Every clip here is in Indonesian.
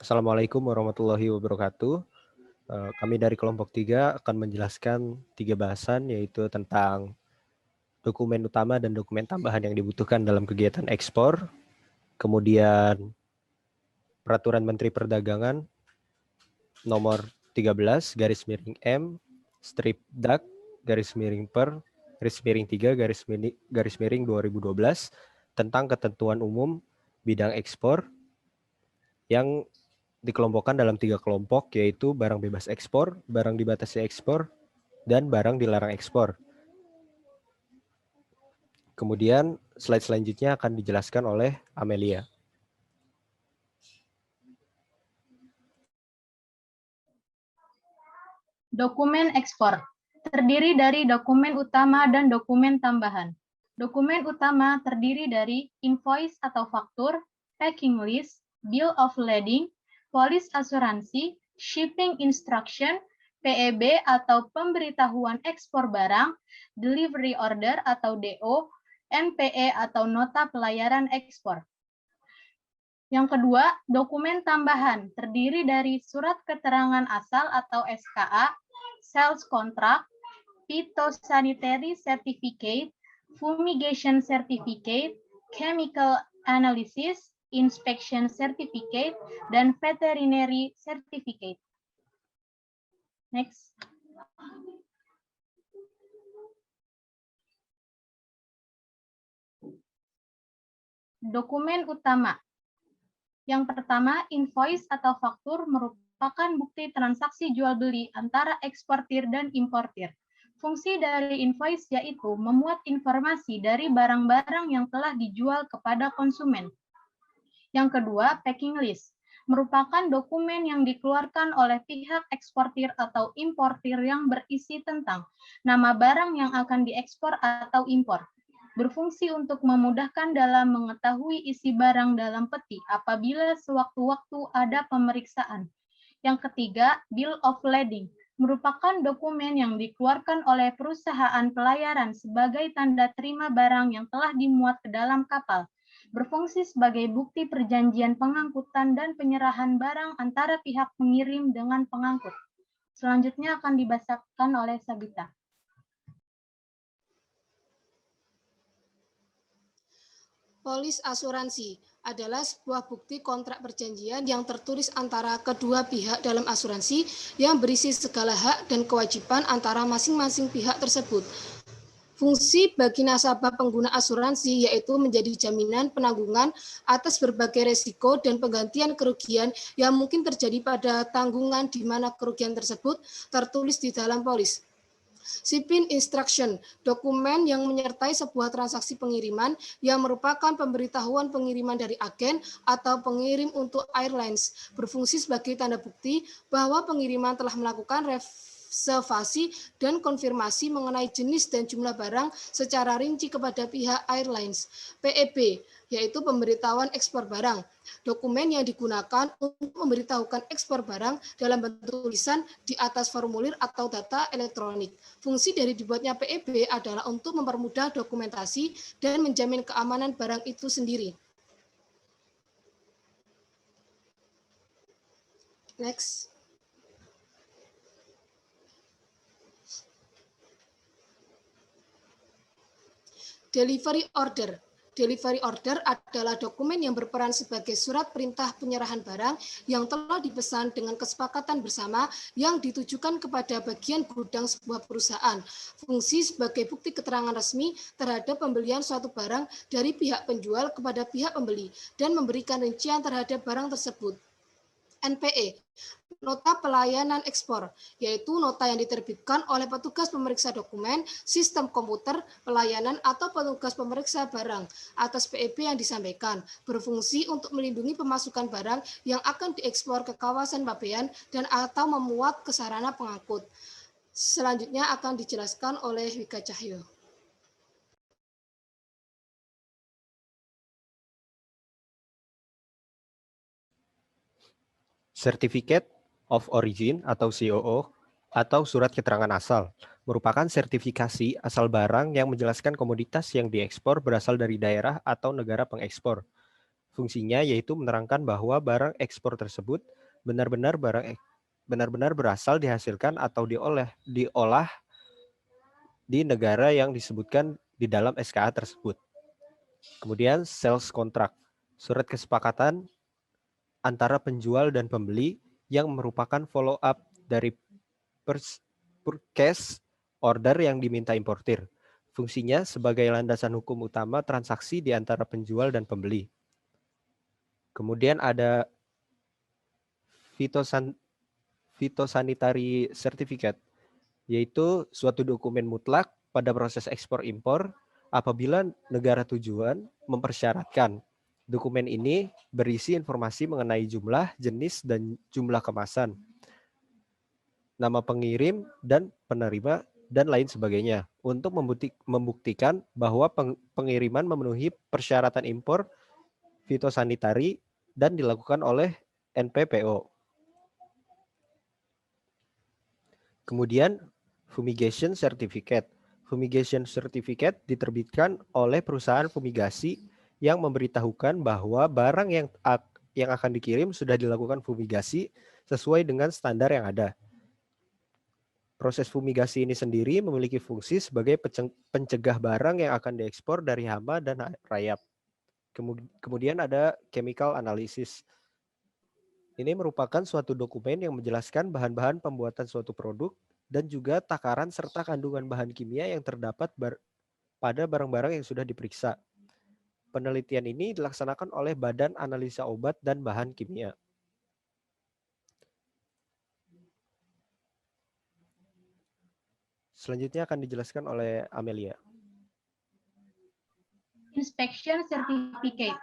Assalamualaikum warahmatullahi wabarakatuh. Kami dari kelompok 3 akan menjelaskan 3 bahasan, yaitu tentang dokumen utama dan dokumen tambahan yang dibutuhkan dalam kegiatan ekspor, kemudian Peraturan Menteri Perdagangan nomor 13/M strip DAK /3/2012 tentang ketentuan umum bidang ekspor yang dikelompokkan dalam 3 kelompok, yaitu barang bebas ekspor, barang dibatasi ekspor, dan barang dilarang ekspor. Kemudian slide selanjutnya akan dijelaskan oleh Amelia. Dokumen ekspor terdiri dari dokumen utama dan dokumen tambahan. Dokumen utama terdiri dari invoice atau faktur, packing list, bill of lading, polis asuransi, shipping instruction, PEB atau pemberitahuan ekspor barang, delivery order atau DO, NPE atau nota pelayaran ekspor. Yang kedua, dokumen tambahan terdiri dari surat keterangan asal atau SKA, sales contract, phytosanitary certificate, fumigation certificate, chemical analysis, inspection certificate, dan veterinary certificate. Next. Dokumen utama. Yang pertama, invoice atau faktur merupakan bukti transaksi jual beli antara eksportir dan importir. Fungsi dari invoice yaitu memuat informasi dari barang-barang yang telah dijual kepada konsumen. Yang kedua, packing list merupakan dokumen yang dikeluarkan oleh pihak eksportir atau importir yang berisi tentang nama barang yang akan diekspor atau impor. Berfungsi untuk memudahkan dalam mengetahui isi barang dalam peti apabila sewaktu-waktu ada pemeriksaan. Yang ketiga, bill of lading merupakan dokumen yang dikeluarkan oleh perusahaan pelayaran sebagai tanda terima barang yang telah dimuat ke dalam kapal. Berfungsi sebagai bukti perjanjian pengangkutan dan penyerahan barang antara pihak pengirim dengan pengangkut. Selanjutnya akan dibacakan oleh Sabita. Polis asuransi adalah sebuah bukti kontrak perjanjian yang tertulis antara kedua pihak dalam asuransi yang berisi segala hak dan kewajiban antara masing-masing pihak tersebut. Fungsi bagi nasabah pengguna asuransi yaitu menjadi jaminan penanggungan atas berbagai resiko dan penggantian kerugian yang mungkin terjadi pada tanggungan di mana kerugian tersebut tertulis di dalam polis. Shipping instruction, dokumen yang menyertai sebuah transaksi pengiriman yang merupakan pemberitahuan pengiriman dari agen atau pengirim untuk airlines, berfungsi sebagai tanda bukti bahwa pengiriman telah melakukan reservasi dan konfirmasi mengenai jenis dan jumlah barang secara rinci kepada pihak airlines. PEB, yaitu pemberitahuan ekspor barang. Dokumen yang digunakan untuk memberitahukan ekspor barang dalam bentuk tulisan di atas formulir atau data elektronik. Fungsi dari dibuatnya PEB adalah untuk mempermudah dokumentasi dan menjamin keamanan barang itu sendiri. Next. Delivery order. Delivery order adalah dokumen yang berperan sebagai surat perintah penyerahan barang yang telah dipesan dengan kesepakatan bersama yang ditujukan kepada bagian gudang sebuah perusahaan. Fungsi sebagai bukti keterangan resmi terhadap pembelian suatu barang dari pihak penjual kepada pihak pembeli dan memberikan rincian terhadap barang tersebut. NPE, nota pelayanan ekspor, yaitu nota yang diterbitkan oleh petugas pemeriksa dokumen, sistem komputer, pelayanan, atau petugas pemeriksa barang atas PEB yang disampaikan, berfungsi untuk melindungi pemasukan barang yang akan diekspor ke kawasan pabean dan atau memuat ke sarana pengangkut. Selanjutnya akan dijelaskan oleh Wika Cahyo. Certificate of Origin atau COO atau surat keterangan asal merupakan sertifikasi asal barang yang menjelaskan komoditas yang diekspor berasal dari daerah atau negara pengekspor. Fungsinya yaitu menerangkan bahwa barang ekspor tersebut benar-benar berasal, dihasilkan, atau diolah di negara yang disebutkan di dalam SKA tersebut. Kemudian sales contract, surat kesepakatan antara penjual dan pembeli yang merupakan follow up dari purchase order yang diminta importir. Fungsinya sebagai landasan hukum utama transaksi di antara penjual dan pembeli. Kemudian ada phytosanitary certificate, yaitu suatu dokumen mutlak pada proses ekspor-impor apabila negara tujuan mempersyaratkan. Dokumen ini berisi informasi mengenai jumlah, jenis, dan jumlah kemasan, nama pengirim dan penerima, dan lain sebagainya, untuk membuktikan bahwa pengiriman memenuhi persyaratan impor fitosanitari dan dilakukan oleh NPPO. Kemudian fumigation certificate. Fumigation certificate diterbitkan oleh perusahaan fumigasi yang memberitahukan bahwa barang yang akan dikirim sudah dilakukan fumigasi sesuai dengan standar yang ada. Proses fumigasi ini sendiri memiliki fungsi sebagai pencegah barang yang akan diekspor dari hama dan rayap. Kemudian ada chemical analysis. Ini merupakan suatu dokumen yang menjelaskan bahan-bahan pembuatan suatu produk dan juga takaran serta kandungan bahan kimia yang terdapat pada barang-barang yang sudah diperiksa. Penelitian ini dilaksanakan oleh Badan Analisa Obat dan Bahan Kimia. Selanjutnya akan dijelaskan oleh Amelia. Inspection Certificate.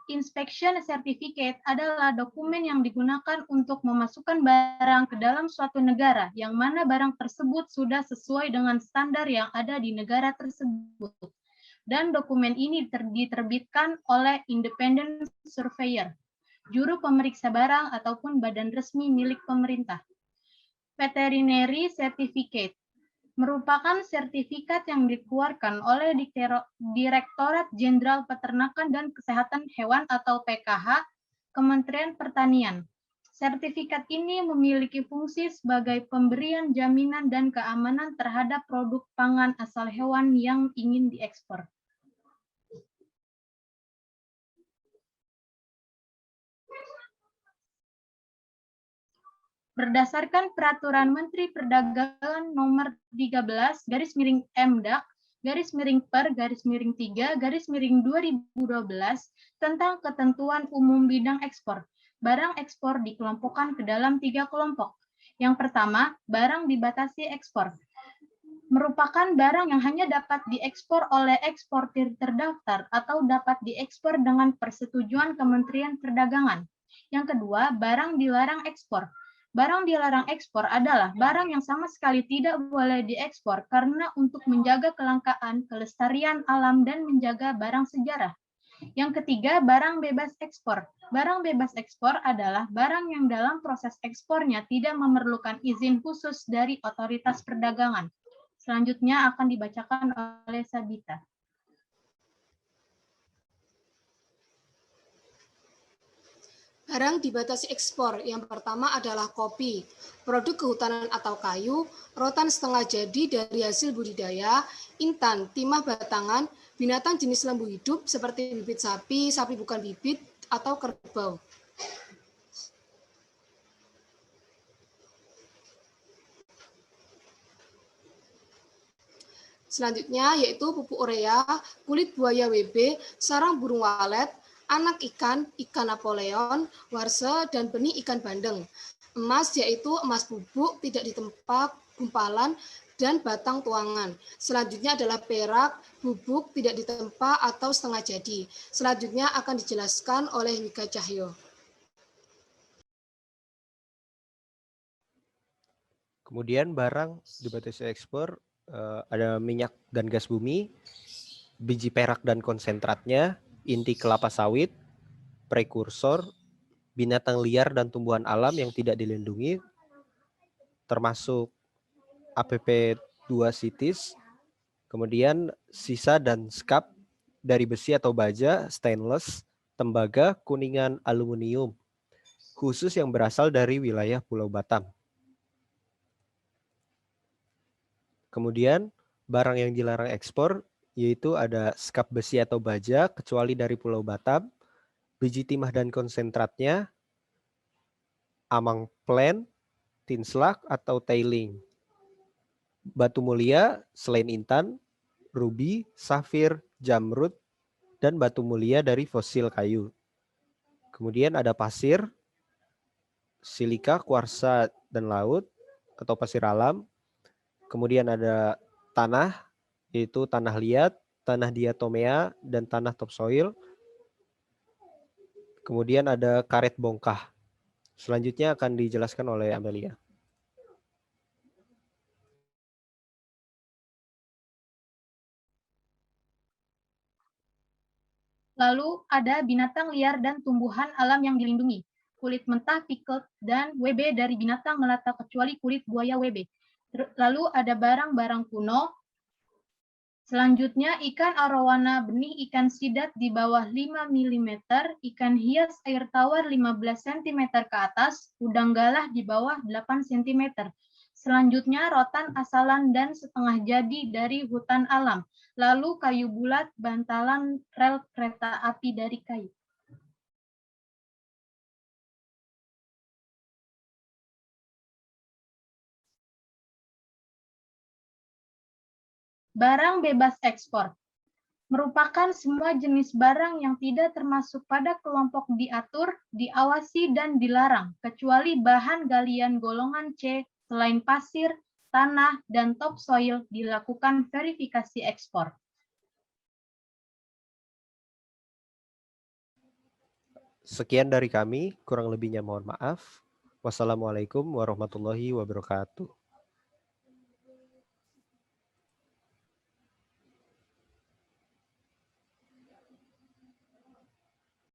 Inspection Certificate adalah dokumen yang digunakan untuk memasukkan barang ke dalam suatu negara yang mana barang tersebut sudah sesuai dengan standar yang ada di negara tersebut. Dan dokumen ini diterbitkan oleh Independent Surveyor, juru pemeriksa barang ataupun badan resmi milik pemerintah. Veterinary Certificate merupakan sertifikat yang dikeluarkan oleh Direktorat Jenderal Peternakan dan Kesehatan Hewan atau PKH, Kementerian Pertanian. Sertifikat ini memiliki fungsi sebagai pemberian jaminan dan keamanan terhadap produk pangan asal hewan yang ingin diekspor. Berdasarkan Peraturan Menteri Perdagangan Nomor 13/MDAK/per/3/2012 tentang ketentuan umum bidang ekspor. Barang ekspor dikelompokkan ke dalam 3 kelompok. Yang pertama, barang dibatasi ekspor. Merupakan barang yang hanya dapat diekspor oleh eksportir terdaftar atau dapat diekspor dengan persetujuan Kementerian Perdagangan. Yang kedua, barang dilarang ekspor. Barang dilarang ekspor adalah barang yang sama sekali tidak boleh diekspor karena untuk menjaga kelangkaan, kelestarian alam, dan menjaga barang sejarah. Yang ketiga, barang bebas ekspor. Barang bebas ekspor adalah barang yang dalam proses ekspornya tidak memerlukan izin khusus dari otoritas perdagangan. Selanjutnya akan dibacakan oleh Sabita. Barang dibatasi ekspor. Yang pertama adalah kopi, produk kehutanan atau kayu, rotan setengah jadi dari hasil budidaya, intan, timah batangan, binatang jenis lembu hidup seperti bibit sapi, sapi bukan bibit, atau kerbau. Selanjutnya yaitu pupuk urea, kulit buaya WB, sarang burung walet, anak ikan, ikan Napoleon, warse, dan benih ikan bandeng. Emas yaitu emas bubuk, tidak ditempa, gumpalan, dan batang tuangan. Selanjutnya adalah perak, bubuk, tidak ditempa, atau setengah jadi. Selanjutnya akan dijelaskan oleh Mika Cahyo. Kemudian barang dibatasi ekspor, ada minyak dan gas bumi, biji perak dan konsentratnya, inti kelapa sawit, prekursor, binatang liar dan tumbuhan alam yang tidak dilindungi, termasuk APP2 CITES, kemudian sisa dan skap dari besi atau baja, stainless, tembaga, kuningan, aluminium, khusus yang berasal dari wilayah Pulau Batam. Kemudian barang yang dilarang ekspor yaitu ada skap besi atau baja kecuali dari Pulau Batam, biji timah dan konsentratnya, amang plen, tin slag atau tailing. Batu mulia selain intan, rubi, safir, jamrud, dan batu mulia dari fosil kayu. Kemudian ada pasir, silika, kuarsa, dan laut atau pasir alam. Kemudian ada tanah, yaitu tanah liat, tanah diatomea, dan tanah topsoil. Kemudian ada karet bongkah. Selanjutnya akan dijelaskan oleh Amelia. Lalu ada binatang liar dan tumbuhan alam yang dilindungi. Kulit mentah, pickled, dan WB dari binatang melata kecuali kulit buaya WB. Lalu ada barang-barang kuno. Selanjutnya ikan arowana benih ikan sidat di bawah 5 mm, ikan hias air tawar 15 cm ke atas, udang galah di bawah 8 cm. Selanjutnya rotan asalan dan setengah jadi dari hutan alam. Lalu kayu bulat, bantalan rel kereta api dari kayu. Barang bebas ekspor merupakan semua jenis barang yang tidak termasuk pada kelompok diatur, diawasi, dan dilarang, kecuali bahan galian golongan C selain pasir, tanah, dan topsoil dilakukan verifikasi ekspor. Sekian dari kami, kurang lebihnya mohon maaf. Wassalamualaikum warahmatullahi wabarakatuh.